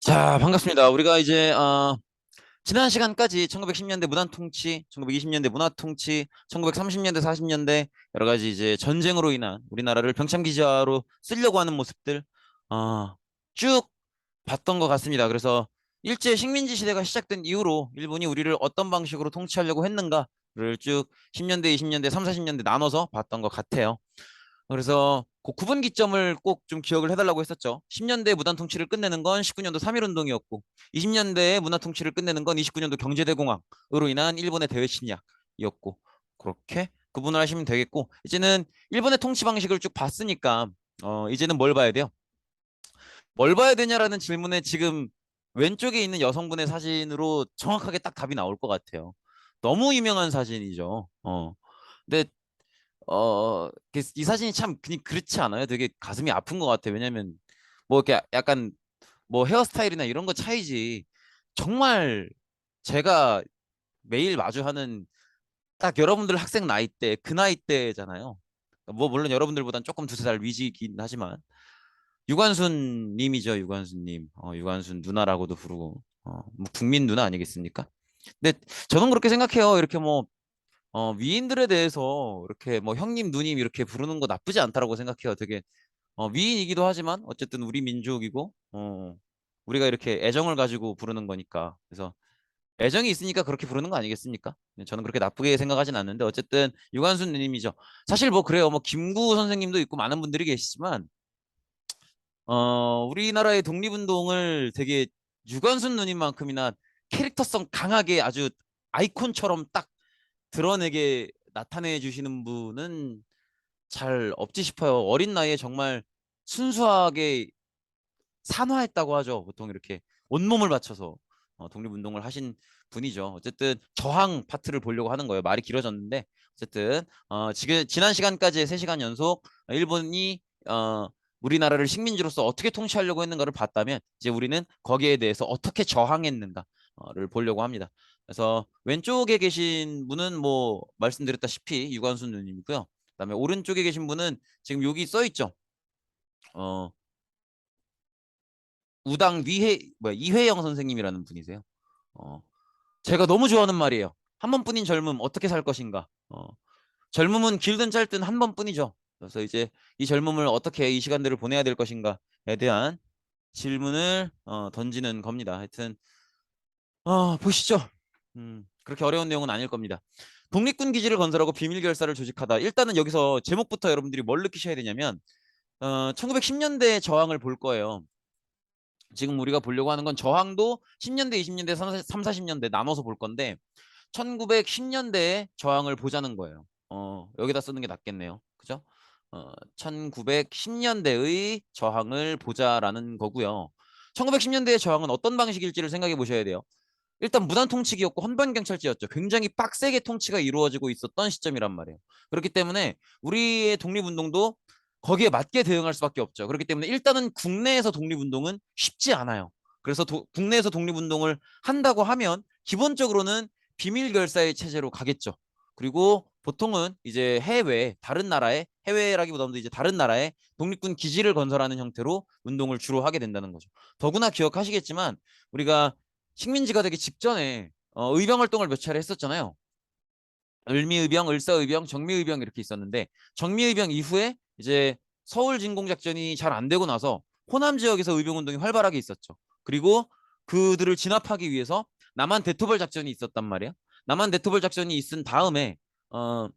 자, 반갑습니다. 우리가 이제 지난 시간까지 1910년대 무단 통치, 1920년대 문화 통치, 1930년대 40년대 여러 가지 이제 전쟁으로 인한 우리나라를 병참기지화로 쓰려고 하는 모습들 어, 쭉 봤던 것 같습니다. 그래서 일제 식민지 시대가 시작된 이후로 일본이 우리를 어떤 방식으로 통치하려고 했는가를 쭉 10년대, 20년대, 3, 40년대 나눠서 봤던 것 같아요. 그래서 그 구분 기점을 꼭 좀 기억을 해달라고 했었죠. 10년대 무단 통치를 끝내는 건 19년도 3.1운동이었고 20년대에 문화 통치를 끝내는 건 29년도 경제대공황으로 인한 일본의 대외 침략이었고 그렇게 구분을 하시면 되겠고 이제는 일본의 통치 방식을 쭉 봤으니까 이제는 뭘 봐야 돼요? 뭘 봐야 되냐라는 질문에 지금 왼쪽에 있는 여성분의 사진으로 정확하게 딱 답이 나올 것 같아요. 너무 유명한 사진이죠. 근데 이 사진이 참 그렇지 않아요? 되게 가슴이 아픈 것 같아요. 왜냐면 뭐 이렇게 약간 뭐 헤어스타일이나 이런 거 차이지. 정말 제가 매일 마주하는 딱 여러분들 학생 나이 때, 그 나이 때잖아요. 뭐 물론 여러분들보단 조금 두세 살 위지긴 하지만 유관순 님이죠, 유관순 님. 유관순 누나라고도 부르고 뭐 국민 누나 아니겠습니까? 근데 저는 그렇게 생각해요. 이렇게 뭐 위인들에 대해서 이렇게 뭐 형님, 누님 이렇게 부르는 거 나쁘지 않다라고 생각해요. 되게 위인이기도 하지만 어쨌든 우리 민족이고 우리가 이렇게 애정을 가지고 부르는 거니까. 그래서 애정이 있으니까 그렇게 부르는 거 아니겠습니까? 네, 저는 그렇게 나쁘게 생각하진 않는데 어쨌든 유관순 누님이죠. 사실 뭐 그래요. 뭐 김구 선생님도 있고 많은 분들이 계시지만 우리나라의 독립운동을 되게 유관순 누님만큼이나 캐릭터성 강하게 아주 아이콘처럼 딱 드러내게 나타내 주시는 분은 잘 없지 싶어요. 어린 나이에 정말 순수하게 산화했다고 하죠. 보통 이렇게 온몸을 바쳐서 독립운동을 하신 분이죠. 어쨌든 저항 파트를 보려고 하는 거예요. 말이 길어졌는데 어쨌든 지금 지난 시간까지 3시간 연속 일본이 우리나라를 식민지로서 어떻게 통치하려고 했는가를 봤다면 이제 우리는 거기에 대해서 어떻게 저항했는가를 보려고 합니다. 그래서 왼쪽에 계신 분은 뭐 말씀드렸다시피 유관순 누님이고요. 그다음에 오른쪽에 계신 분은 지금 여기 써 있죠. 어, 우당 이회영 선생님이라는 분이세요. 어, 제가 너무 좋아하는 말이에요. 한 번뿐인 젊음 어떻게 살 것인가? 젊음은 길든 짧든 한 번뿐이죠. 그래서 이제 이 젊음을 어떻게 이 시간들을 보내야 될 것인가에 대한 질문을 던지는 겁니다. 하여튼 보시죠. 그렇게 어려운 내용은 아닐 겁니다. 독립군 기지를 건설하고 비밀 결사를 조직하다. 일단은 여기서 제목부터 여러분들이 뭘 느끼셔야 되냐면 1910년대 저항을 볼 거예요. 지금 우리가 보려고 하는 건 저항도 10년대, 20년대, 3, 40년대 나눠서 볼 건데 1910년대에 저항을 보자는 거예요. 여기다 쓰는 게 낫겠네요. 그죠? 1910년대의 저항을 보자라는 거고요. 1910년대의 저항은 어떤 방식일지를 생각해 보셔야 돼요. 일단 무단 통치기였고 헌병경찰제였죠. 굉장히 빡세게 통치가 이루어지고 있었던 시점이란 말이에요. 그렇기 때문에 우리의 독립운동도 거기에 맞게 대응할 수밖에 없죠. 그렇기 때문에 일단은 국내에서 독립운동은 쉽지 않아요. 그래서 국내에서 독립운동을 한다고 하면 기본적으로는 비밀 결사의 체제로 가겠죠. 그리고 보통은 이제 해외 다른 나라에 해외라기보다도 이제 다른 나라에 독립군 기지를 건설하는 형태로 운동을 주로 하게 된다는 거죠. 더구나 기억하시겠지만 우리가 식민지가 되기 직전에 의병 활동을 몇 차례 했었잖아요. 을미의병, 을사의병, 정미의병 이렇게 있었는데 정미의병 이후에 이제 서울 진공작전이 잘 안 되고 나서 호남 지역에서 의병 운동이 활발하게 있었죠. 그리고 그들을 진압하기 위해서 남한 대토벌 작전이 있었단 말이야. 남한 대토벌 작전이 있은 다음에 어,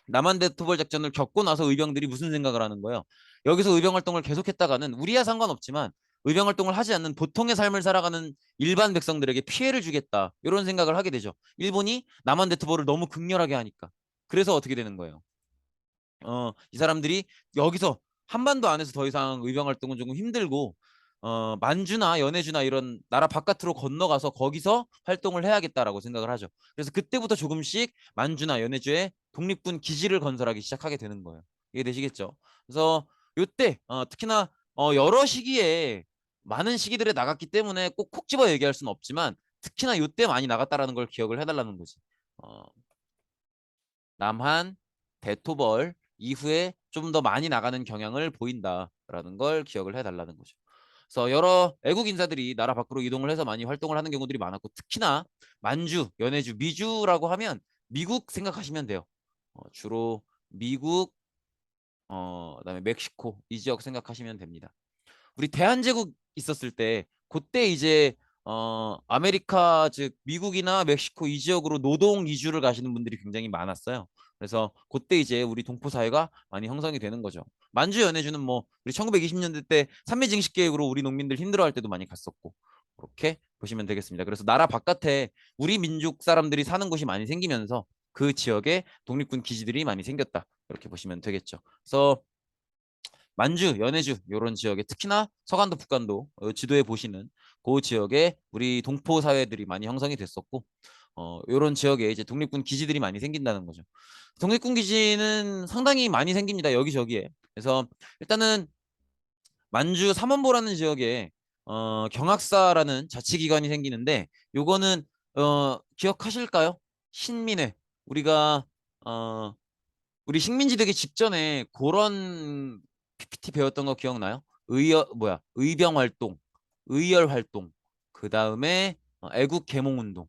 남한 대토벌 작전을 겪고 나서 의병들이 무슨 생각을 하는 거예요? 여기서 의병 활동을 계속했다가는 우리야 상관없지만 의병 활동을 하지 않는 보통의 삶을 살아가는 일반 백성들에게 피해를 주겠다. 이런 생각을 하게 되죠. 일본이 남한 대토벌을 너무 극렬하게 하니까. 그래서 어떻게 되는 거예요? 이 사람들이 여기서 한반도 안에서 더 이상 의병 활동은 조금 힘들고 만주나 연해주나 이런 나라 바깥으로 건너가서 거기서 활동을 해야겠다라고 생각을 하죠. 그래서 그때부터 조금씩 만주나 연해주에 독립군 기지를 건설하기 시작하게 되는 거예요. 이해 되시겠죠? 그래서 요때 특히나 여러 시기에 많은 시기들에 나갔기 때문에 꼭 콕 집어 얘기할 수는 없지만 특히나 요때 많이 나갔다라는 걸 기억을 해달라는 거지. 어, 남한, 대토벌 이후에 좀 더 많이 나가는 경향을 보인다라는 걸 기억을 해달라는 거죠. 그래서 여러 애국 인사들이 나라 밖으로 이동을 해서 많이 활동을 하는 경우들이 많았고 특히나 만주, 연해주, 미주라고 하면 미국 생각하시면 돼요. 주로 미국, 그다음에 멕시코 이 지역 생각하시면 됩니다. 우리 대한제국 있었을 때 그때 이제 아메리카 즉 미국이나 멕시코 이 지역으로 노동 이주를 가시는 분들이 굉장히 많았어요. 그래서 그때 이제 우리 동포 사회가 많이 형성이 되는 거죠. 만주 연해주는 뭐 우리 1920년대 때 삼미징식 계획으로 우리 농민들 힘들어할 때도 많이 갔었고 그렇게 보시면 되겠습니다. 그래서 나라 바깥에 우리 민족 사람들이 사는 곳이 많이 생기면서 그 지역에 독립군 기지들이 많이 생겼다. 이렇게 보시면 되겠죠. 그래서 만주, 연해주 이런 지역에 특히나 서간도, 북간도 지도에 보시는 그 지역에 우리 동포 사회들이 많이 형성이 됐었고 이런 지역에 이제 독립군 기지들이 많이 생긴다는 거죠. 독립군 기지는 상당히 많이 생깁니다. 여기저기에. 그래서 일단은 만주 삼원보라는 지역에 경학사라는 자치기관이 생기는데 요거는 기억하실까요? 신민회. 우리가 어, 우리 식민지 되기 직전에 그런 PPT 배웠던 거 기억나요? 의병 활동, 의열 활동, 그 다음에 애국 계몽 운동.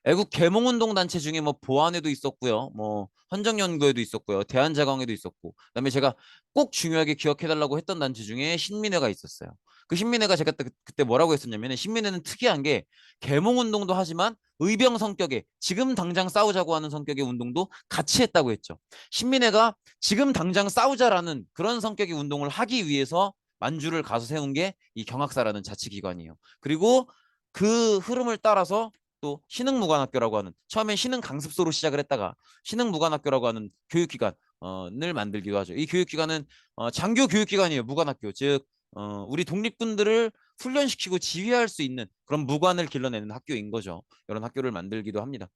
애국 계몽운동 단체 중에 뭐 보안에도 있었고요. 뭐 헌정연구에도 있었고요. 대한자강에도 있었고. 그다음에 제가 꼭 중요하게 기억해달라고 했던 단체 중에 신민회가 있었어요. 그 신민회가 제가 그때 뭐라고 했었냐면 신민회는 특이한 게 계몽운동도 하지만 의병 성격의 지금 당장 싸우자고 하는 성격의 운동도 같이 했다고 했죠. 신민회가 지금 당장 싸우자라는 그런 성격의 운동을 하기 위해서 만주를 가서 세운 게 이 경학사라는 자치기관이에요. 그리고 그 흐름을 따라서 또 신흥무관학교라고 하는 처음엔 신흥강습소로 시작을 했다가 신흥무관학교라고 하는 교육기관을 만들기도 하죠. 이 교육기관은 장교 교육기관이에요. 무관학교 즉 우리 독립군들을 훈련시키고 지휘할 수 있는 그런 무관을 길러내는 학교인 거죠. 이런 학교를 만들기도 합니다.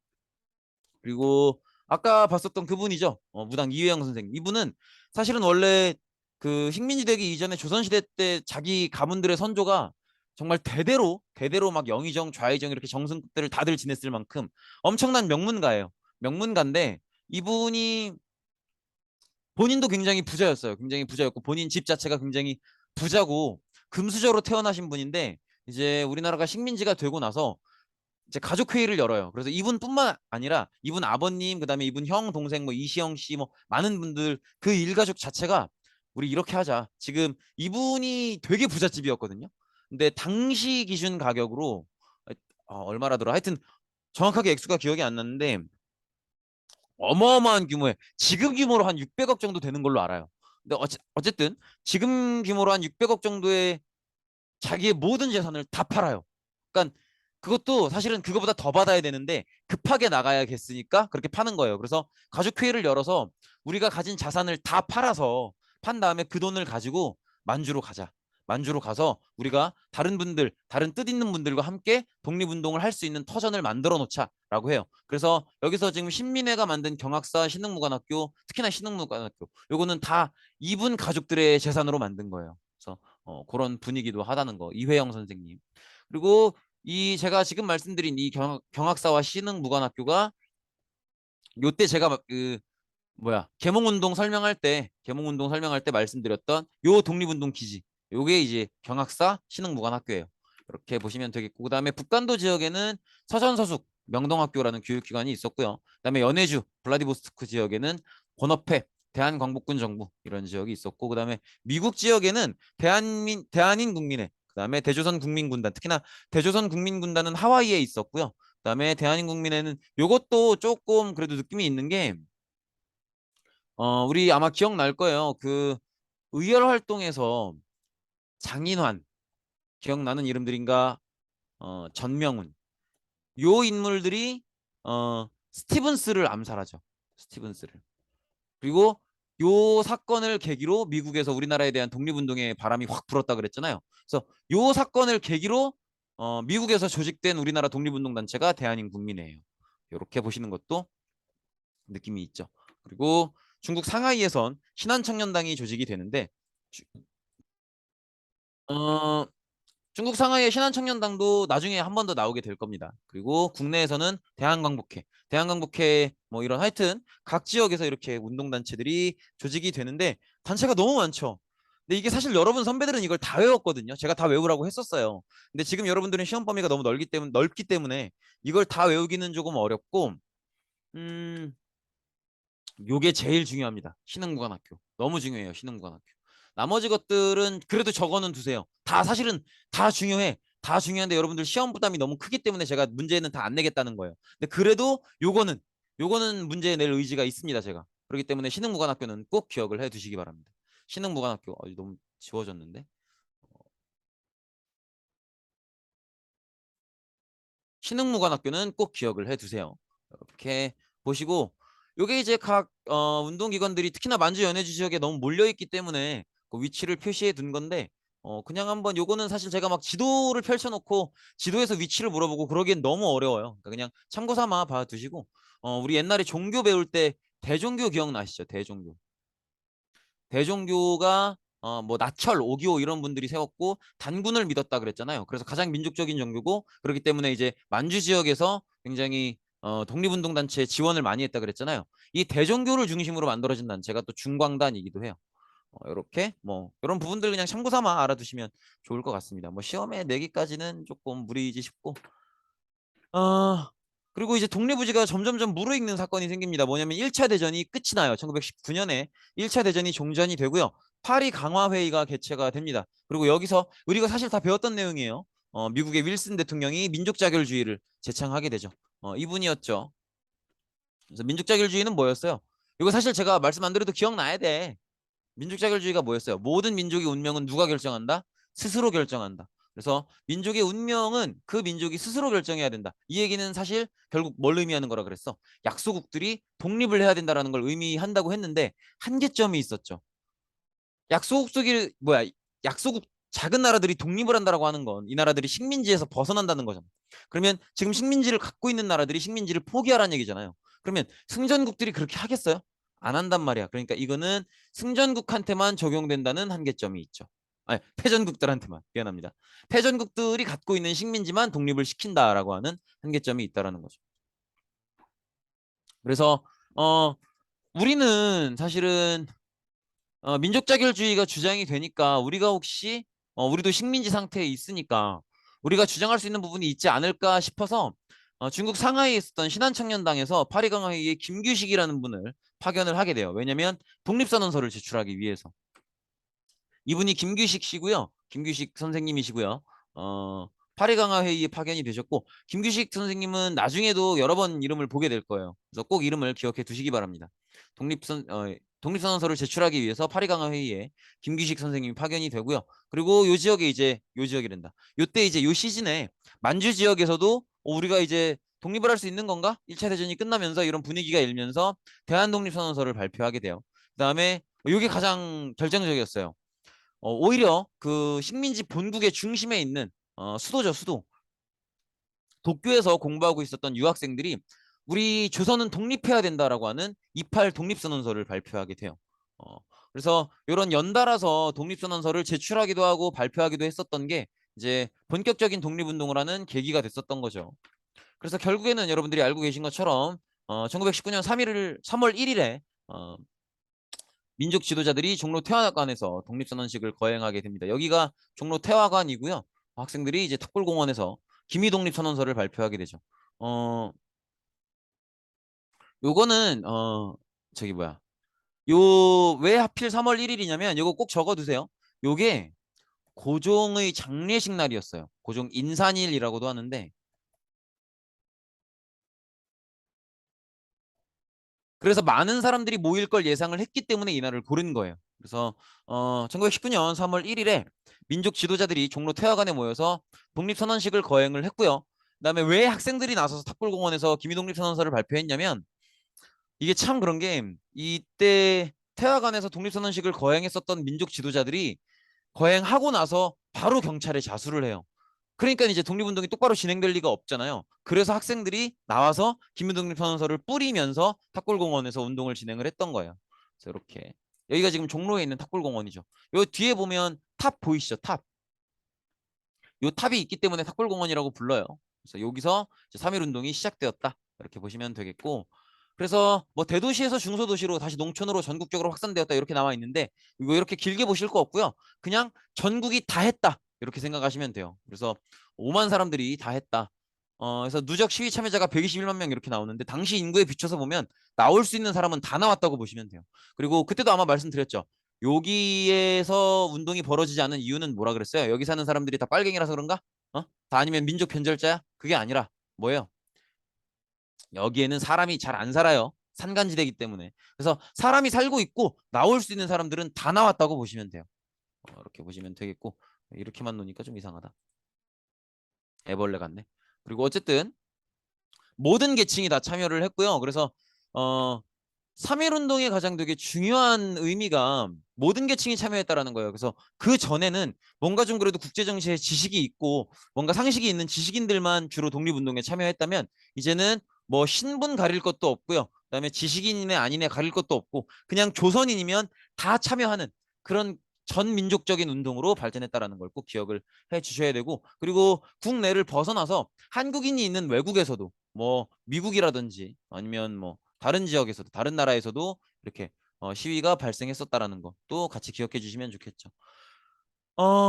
그리고 아까 봤었던 그분이죠. 무당 이회영 선생님. 이분은 사실은 원래 그 식민지 되기 이전에 조선시대 때 자기 가문들의 선조가 정말 대대로 막 영의정, 좌의정 이렇게 정승들을 다들 지냈을 만큼 엄청난 명문가예요. 명문가인데 이분이 본인도 굉장히 부자였어요. 굉장히 부자였고 본인 집 자체가 굉장히 부자고 금수저로 태어나신 분인데 이제 우리나라가 식민지가 되고 나서 이제 가족 회의를 열어요. 그래서 이분뿐만 아니라 이분 아버님, 그다음에 이분 형, 동생, 뭐 이시영 씨, 뭐 많은 분들 그 일가족 자체가 우리 이렇게 하자. 지금 이분이 되게 부잣집이었거든요. 근데 당시 기준 가격으로 얼마라더라. 하여튼 정확하게 액수가 기억이 안 나는데 어마어마한 규모의 지금 규모로 한 600억 정도 되는 걸로 알아요. 근데 어쨌든 지금 규모로 한 600억 정도의 자기의 모든 재산을 다 팔아요. 그러니까 그것도 사실은 그거보다 더 받아야 되는데 급하게 나가야겠으니까 그렇게 파는 거예요. 그래서 가족회의를 열어서 우리가 가진 자산을 다 팔아서 판 다음에 그 돈을 가지고 만주로 가자. 만주로 가서 우리가 다른 분들, 다른 뜻 있는 분들과 함께 독립운동을 할 수 있는 터전을 만들어 놓자라고 해요. 그래서 여기서 지금 신민회가 만든 경학사, 신흥무관학교, 특히나 신흥무관학교, 요거는 다 이분 가족들의 재산으로 만든 거예요. 그래서 그런 분위기도 하다는 거. 이회영 선생님. 그리고 이 제가 지금 말씀드린 이 경학사와 신흥무관학교가 요때 제가 그 계몽운동 설명할 때 말씀드렸던 요 독립운동 기지. 요게 이제 경학사 신흥무관학교예요. 이렇게 보시면 되겠고 그다음에 북간도 지역에는 서천서숙 명동학교라는 교육기관이 있었고요. 그다음에 연해주 블라디보스토크 지역에는 본어페 대한광복군 정부 이런 지역이 있었고 그다음에 미국 지역에는 대한인 국민회 그다음에 대조선 국민군단 특히나 대조선 국민군단은 하와이에 있었고요. 그다음에 대한인 국민회는 요것도 조금 그래도 느낌이 있는 게 우리 아마 기억날 거예요. 그 의열 활동에서 장인환 기억나는 이름들인가? 전명훈 요 인물들이 스티븐스를 암살하죠. 스티븐스를. 그리고 요 사건을 계기로 미국에서 우리나라에 대한 독립운동의 바람이 확 불었다 그랬잖아요. 그래서 요 사건을 계기로 미국에서 조직된 우리나라 독립운동 단체가 대한인국민회예요. 이렇게 보시는 것도 느낌이 있죠. 그리고 중국 상하이에선 신한청년당이 조직이 되는데 어, 중국 상하이의 신한청년당도 나중에 한 번 더 나오게 될 겁니다. 그리고 국내에서는 대한광복회 뭐 이런 하여튼 각 지역에서 이렇게 운동단체들이 조직이 되는데 단체가 너무 많죠. 근데 이게 사실 여러분 선배들은 이걸 다 외웠거든요. 제가 다 외우라고 했었어요. 근데 지금 여러분들은 시험 범위가 너무 넓기 때문에 이걸 다 외우기는 조금 어렵고, 음, 요게 제일 중요합니다. 신흥무관학교. 너무 중요해요. 신흥무관학교. 나머지 것들은 그래도 적어는 두세요. 다 사실은 다 중요해. 다 중요한데 여러분들 시험 부담이 너무 크기 때문에 제가 문제는 다 안 내겠다는 거예요. 근데 그래도 요거는 문제 낼 의지가 있습니다, 제가. 그렇기 때문에 신흥무관학교는 꼭 기억을 해 두시기 바랍니다. 신흥무관학교 너무 지워졌는데. 신흥무관학교는 꼭 기억을 해 두세요. 이렇게 보시고, 요게 이제 각 운동기관들이 특히나 만주 연해주 지역에 너무 몰려 있기 때문에 그 위치를 표시해 둔 건데, 그냥 한번 요거는 사실 제가 막 지도를 펼쳐놓고 지도에서 위치를 물어보고 그러기엔 너무 어려워요. 그러니까 그냥 참고 삼아 봐 두시고, 우리 옛날에 종교 배울 때 대종교 기억나시죠? 대종교가 뭐 나철, 오기오 이런 분들이 세웠고 단군을 믿었다 그랬잖아요. 그래서 가장 민족적인 종교고, 그렇기 때문에 이제 만주 지역에서 굉장히 독립운동 단체에 지원을 많이 했다 그랬잖아요. 이 대종교를 중심으로 만들어진 단체가 또 중광단이기도 해요. 이렇게 뭐 이런 부분들 그냥 참고 삼아 알아두시면 좋을 것 같습니다. 뭐 시험에 내기까지는 조금 무리이지 싶고, 아, 그리고 이제 독립의지가 점점점 무르익는 사건이 생깁니다. 뭐냐면 1차 대전이 끝이 나요. 1919년에 1차 대전이 종전이 되고요. 파리 강화회의가 개최가 됩니다. 그리고 여기서 우리가 사실 다 배웠던 내용이에요. 미국의 윌슨 대통령이 민족자결주의를 제창하게 되죠. 이분이었죠. 그래서 민족자결주의는 뭐였어요? 이거 사실 제가 말씀 안 드려도 기억나야 돼. 민족자결주의가 뭐였어요? 모든 민족의 운명은 누가 결정한다? 스스로 결정한다. 그래서 민족의 운명은 그 민족이 스스로 결정해야 된다. 이 얘기는 사실 결국 뭘 의미하는 거라 그랬어? 약소국들이 독립을 해야 된다라는 걸 의미한다고 했는데 한계점이 있었죠. 약소국들이 뭐야? 약소국 작은 나라들이 독립을 한다라고 하는 건 이 나라들이 식민지에서 벗어난다는 거잖아. 그러면 지금 식민지를 갖고 있는 나라들이 식민지를 포기하라는 얘기잖아요. 그러면 승전국들이 그렇게 하겠어요? 안 한단 말이야. 그러니까 이거는 승전국한테만 적용된다는 한계점이 있죠. 아니, 패전국들한테만. 미안합니다. 패전국들이 갖고 있는 식민지만 독립을 시킨다라고 하는 한계점이 있다라는 거죠. 그래서 우리는 사실은 민족자결주의가 주장이 되니까 우리가 혹시 우리도 식민지 상태에 있으니까 우리가 주장할 수 있는 부분이 있지 않을까 싶어서 중국 상하이에 있었던 신한청년당에서 파리강화회의에 김규식이라는 분을 파견을 하게 돼요. 왜냐하면 독립선언서를 제출하기 위해서. 이분이 김규식 씨고요. 김규식 선생님이시고요. 파리강화 회의에 파견이 되셨고, 김규식 선생님은 나중에도 여러 번 이름을 보게 될 거예요. 그래서 꼭 이름을 기억해 두시기 바랍니다. 독립선언서를 제출하기 위해서 파리강화 회의에 김규식 선생님이 파견이 되고요. 그리고 요 지역에 이제 요 지역이란다. 요때 이제 요 시즌에 만주 지역에서도 우리가 이제 독립을 할 수 있는 건가? 1차 대전이 끝나면서 이런 분위기가 일면서 대한독립선언서를 발표하게 돼요. 그다음에 이게 가장 결정적이었어요. 오히려 그 식민지 본국의 중심에 있는 수도죠, 수도. 도쿄에서 공부하고 있었던 유학생들이 우리 조선은 독립해야 된다라고 하는 28 독립선언서를 발표하게 돼요. 어, 그래서 이런 연달아서 독립선언서를 제출하기도 하고 발표하기도 했었던 게 이제 본격적인 독립운동을 하는 계기가 됐었던 거죠. 그래서 결국에는 여러분들이 알고 계신 것처럼 1919년 3월 1일에 민족 지도자들이 종로 태화관에서 독립선언식을 거행하게 됩니다. 여기가 종로 태화관이고요. 학생들이 이제 탁골공원에서 기미독립선언서를 발표하게 되죠. 어, 요거는 저기 뭐야? 요 왜 하필 3월 1일이냐면 요거 꼭 적어두세요. 요게 고종의 장례식 날이었어요. 고종 인산일이라고도 하는데, 그래서 많은 사람들이 모일 걸 예상을 했기 때문에 이 날을 고른 거예요. 그래서 1919년 3월 1일에 민족 지도자들이 종로 태화관에 모여서 독립선언식을 거행을 했고요. 그다음에 왜 학생들이 나서서 탁골공원에서 기미독립선언서를 발표했냐면, 이게 참 그런 게 이때 태화관에서 독립선언식을 거행했었던 민족 지도자들이 거행하고 나서 바로 경찰에 자수를 해요. 그러니까 이제 독립운동이 똑바로 진행될 리가 없잖아요. 그래서 학생들이 나와서 김유독립선언서를 뿌리면서 탁골공원에서 운동을 진행을 했던 거예요. 그래서 이렇게 여기가 지금 종로에 있는 탁골공원이죠. 요 뒤에 보면 탑 보이시죠? 탑. 요 탑이 있기 때문에 탁골공원이라고 불러요. 그래서 여기서 3.1 운동이 시작되었다. 이렇게 보시면 되겠고, 그래서 뭐 대도시에서 중소도시로 다시 농촌으로 전국적으로 확산되었다 이렇게 나와 있는데 이거 이렇게 길게 보실 거 없고요. 그냥 전국이 다 했다 이렇게 생각하시면 돼요. 그래서 5만 사람들이 다 했다. 그래서 누적 시위 참여자가 121만 명 이렇게 나오는데 당시 인구에 비춰서 보면 나올 수 있는 사람은 다 나왔다고 보시면 돼요. 그리고 그때도 아마 말씀드렸죠. 여기에서 운동이 벌어지지 않은 이유는 뭐라 그랬어요? 여기 사는 사람들이 다 빨갱이라서 그런가? 다 아니면 민족 변절자야? 그게 아니라 뭐예요? 여기에는 사람이 잘 안 살아요. 산간지대이기 때문에. 그래서 사람이 살고 있고 나올 수 있는 사람들은 다 나왔다고 보시면 돼요. 이렇게 보시면 되겠고 이렇게만 놓으니까 좀 이상하다. 애벌레 같네. 그리고 어쨌든 모든 계층이 다 참여를 했고요. 그래서 어, 3.1운동의 가장 되게 중요한 의미가 모든 계층이 참여했다라는 거예요. 그래서 그 전에는 뭔가 좀 그래도 국제정치에 지식이 있고 뭔가 상식이 있는 지식인들만 주로 독립운동에 참여했다면 이제는 뭐 신분 가릴 것도 없고요. 그다음에 지식인이네 아니네 가릴 것도 없고 그냥 조선인이면 다 참여하는 그런 전 민족적인 운동으로 발전했다라는 걸 꼭 기억을 해 주셔야 되고 그리고 국내를 벗어나서 한국인이 있는 외국에서도 뭐 미국이라든지 아니면 뭐 다른 지역에서도 다른 나라에서도 이렇게 시위가 발생했었다라는 것도 같이 기억해 주시면 좋겠죠.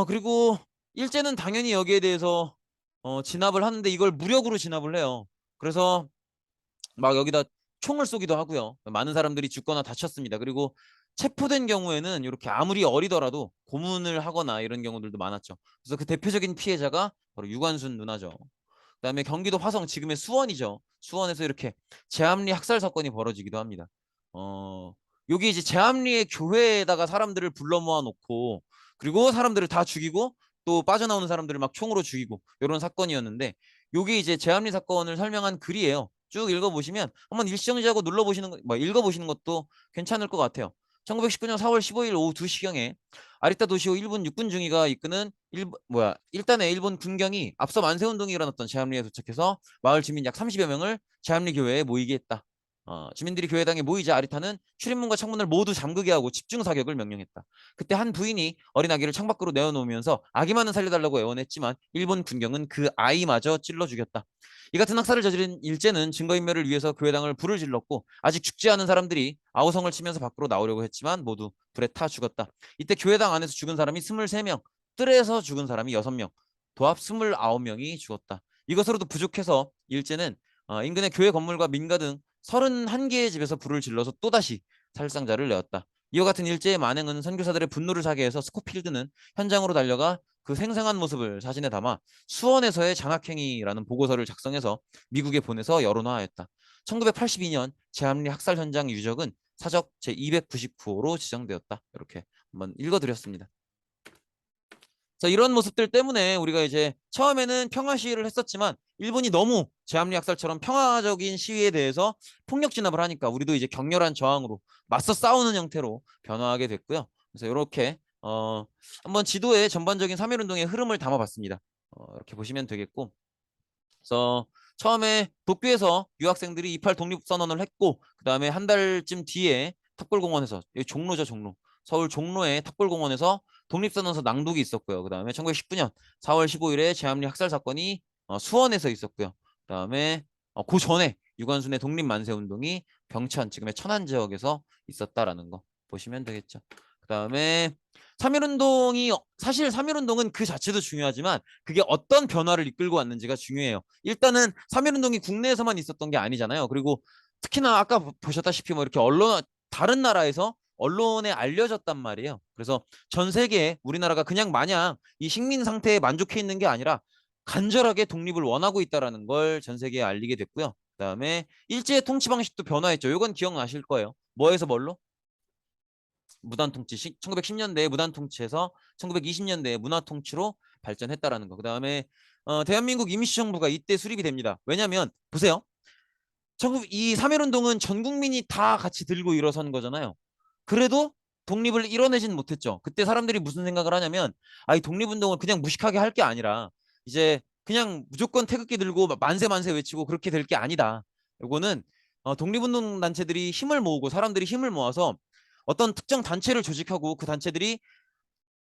그리고 일제는 당연히 여기에 대해서 진압을 하는데 이걸 무력으로 진압을 해요. 그래서 막 여기다 총을 쏘기도 하고요. 많은 사람들이 죽거나 다쳤습니다. 그리고 체포된 경우에는 이렇게 아무리 어리더라도 고문을 하거나 이런 경우들도 많았죠. 그래서 그 대표적인 피해자가 바로 유관순 누나죠. 그다음에 경기도 화성 지금의 수원이죠. 수원에서 이렇게 제암리 학살 사건이 벌어지기도 합니다. 어, 여기 이제 제암리의 교회에다가 사람들을 불러 모아놓고 그리고 사람들을 다 죽이고 또 빠져나오는 사람들을 막 총으로 죽이고 이런 사건이었는데 여기 이제 제암리 사건을 설명한 글이에요. 쭉 읽어보시면 한번 일시정지하고 눌러보시는 거, 뭐 읽어보시는 것도 괜찮을 것 같아요. 1919년 4월 15일 오후 2시경에 아리타 도시오 일본 육군 중위가 이끄는 일단의 일본 군경이 앞서 만세운동이 일어났던 제암리에 도착해서 마을 주민 약 30여 명을 제암리 교회에 모이게 했다. 주민들이 교회당에 모이자 아리타는 출입문과 창문을 모두 잠그게 하고 집중 사격을 명령했다. 그때 한 부인이 어린 아기를 창밖으로 내어놓으면서 아기만은 살려달라고 애원했지만 일본 군경은 그 아이마저 찔러 죽였다. 이 같은 학살을 저지른 일제는 증거인멸을 위해서 교회당을 불을 질렀고 아직 죽지 않은 사람들이 아우성을 치면서 밖으로 나오려고 했지만 모두 불에 타 죽었다. 이때 교회당 안에서 죽은 사람이 23명, 뜰에서 죽은 사람이 6명, 도합 29명이 죽었다. 이것으로도 부족해서 일제는 인근의 교회 건물과 민가 등 31개의 집에서 불을 질러서 또다시 살상자를 내었다. 이와 같은 일제의 만행은 선교사들의 분노를 사게 해서 스코필드는 현장으로 달려가 그 생생한 모습을 사진에 담아 수원에서의 장학행위라는 보고서를 작성해서 미국에 보내서 여론화하였다. 1982년 제암리 학살 현장 유적은 사적 제299호로 지정되었다. 이렇게 한번 읽어드렸습니다. 자, 이런 모습들 때문에 우리가 이제 처음에는 평화 시위를 했었지만 일본이 너무 제암리 학살처럼 평화적인 시위에 대해서 폭력 진압을 하니까 우리도 이제 격렬한 저항으로 맞서 싸우는 형태로 변화하게 됐고요. 그래서 이렇게 한번 지도에 전반적인 3.1운동의 흐름을 담아봤습니다. 이렇게 보시면 되겠고 그래서 처음에 도쿄에서 유학생들이 28 독립선언을 했고 그 다음에 한 달쯤 뒤에 탑골공원에서 여기 종로죠 종로 서울 종로의 탑골공원에서 독립선언서 낭독이 있었고요. 그 다음에 1919년 4월 15일에 제암리 학살 사건이 수원에서 있었고요. 그 다음에 그 전에 유관순의 독립만세운동이 병천 지금의 천안 지역에서 있었다라는 거 보시면 되겠죠. 그 다음에 3.1운동이 사실 3.1운동은 그 자체도 중요하지만 그게 어떤 변화를 이끌고 왔는지가 중요해요. 일단은 3.1운동이 국내에서만 있었던 게 아니잖아요. 그리고 특히나 아까 보셨다시피 뭐 이렇게 언론 다른 나라에서 언론에 알려졌단 말이에요. 그래서 전 세계에 우리나라가 그냥 마냥 이 식민 상태에 만족해 있는 게 아니라 간절하게 독립을 원하고 있다라는 걸 전 세계에 알리게 됐고요. 그다음에 일제의 통치 방식도 변화했죠. 이건 기억나실 거예요. 뭐에서 뭘로? 무단통치 1910년대에 무단통치에서 1920년대에 문화통치로 발전했다라는 거. 그다음에 대한민국 임시정부가 이때 수립이 됩니다. 왜냐하면 보세요. 이 3.1운동은 전 국민이 다 같이 들고 일어선 거잖아요. 그래도 독립을 이뤄내진 못했죠. 그때 사람들이 무슨 생각을 하냐면 이 독립운동을 그냥 무식하게 할 게 아니라 이제 그냥 무조건 태극기 들고 만세 만세 외치고 그렇게 될 게 아니다. 이거는 독립운동 단체들이 힘을 모으고 사람들이 힘을 모아서 어떤 특정 단체를 조직하고 그 단체들이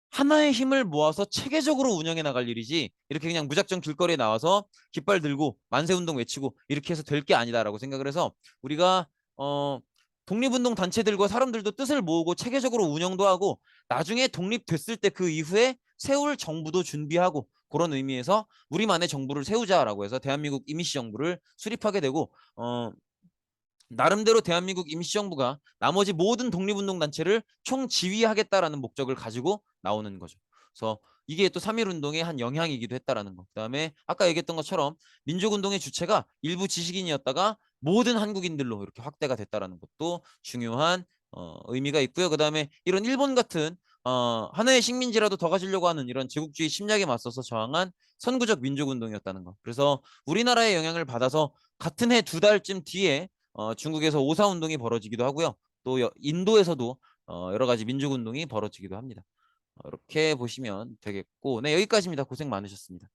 하나의 힘을 모아서 체계적으로 운영해 나갈 일이지 이렇게 그냥 무작정 길거리에 나와서 깃발 들고 만세운동 외치고 이렇게 해서 될 게 아니다라고 생각을 해서 우리가 어, 독립운동 단체들과 사람들도 뜻을 모으고 체계적으로 운영도 하고 나중에 독립됐을 때 그 이후에 세울 정부도 준비하고 그런 의미에서 우리만의 정부를 세우자라고 해서 대한민국 임시정부를 수립하게 되고 나름대로 대한민국 임시정부가 나머지 모든 독립운동 단체를 총지휘하겠다라는 목적을 가지고 나오는 거죠. 그래서 이게 또 3.1운동의 한 영향이기도 했다라는 거. 그다음에 아까 얘기했던 것처럼 민족운동의 주체가 일부 지식인이었다가 모든 한국인들로 이렇게 확대가 됐다라는 것도 중요한 의미가 있고요. 그다음에 이런 일본 같은 하나의 식민지라도 더 가지려고 하는 이런 제국주의 침략에 맞서서 저항한 선구적 민족운동이었다는 거. 그래서 우리나라의 영향을 받아서 같은 해 2달쯤 뒤에 중국에서 오사 운동이 벌어지기도 하고요. 또 인도에서도 여러 가지 민족 운동이 벌어지기도 합니다. 이렇게 보시면 되겠고, 네, 여기까지입니다. 고생 많으셨습니다.